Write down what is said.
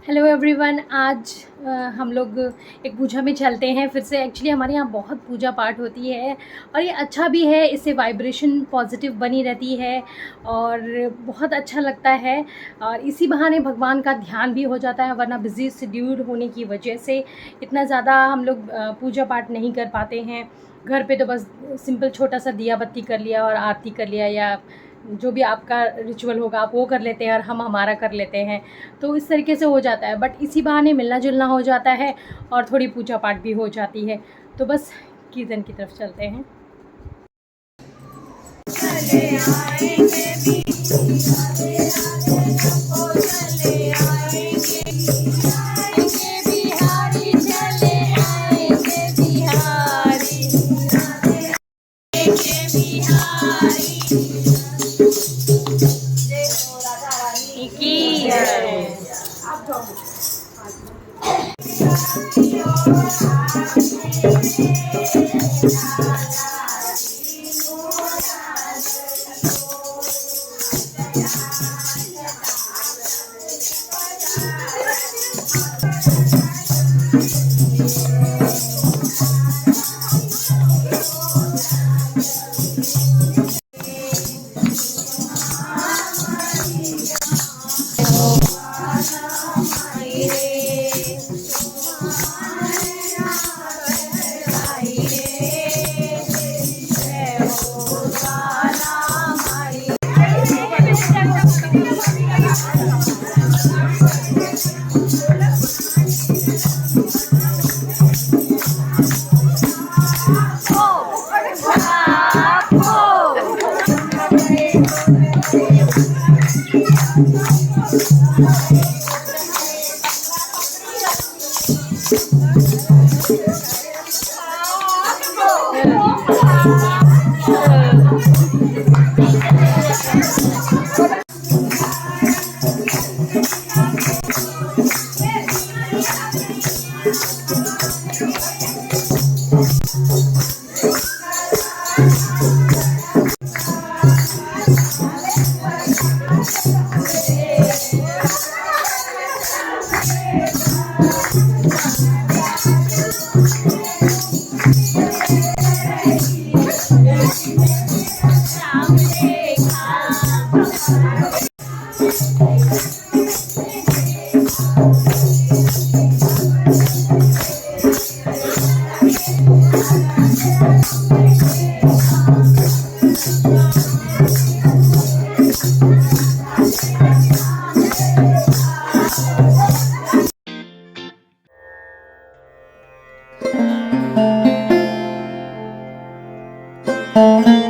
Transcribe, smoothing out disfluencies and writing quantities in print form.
Hello everyone. आज हम लोग एक पूजा में चलते हैं फिर से। एक्चुअली हमारे यहाँ बहुत पूजा पाठ होती है और ये अच्छा भी है, इससे वाइब्रेशन पॉजिटिव बनी रहती है और बहुत अच्छा लगता है। और इसी बहाने भगवान का ध्यान भी हो जाता है, वरना बिज़ी शेड्यूल होने की वजह से इतना ज़्यादा हम लोग पूजा पाठ नहीं कर पाते हैं। घर पे तो बस सिंपल छोटा सा दिया बत्ती कर लिया और आरती कर लिया, या जो भी आपका रिचुअल होगा आप वो कर लेते हैं और हम हमारा कर लेते हैं। तो इस तरीके से हो जाता है, बट इसी बहाने मिलना जुलना हो जाता है और थोड़ी पूजा पाठ भी हो जाती है। तो बस कीर्तन की तरफ चलते हैं। चले आएंगे भी, चले आएंगे, आएंगे बिहारी, चले आएंगे बिहारी, आएंगे बिहारी। की Thank you.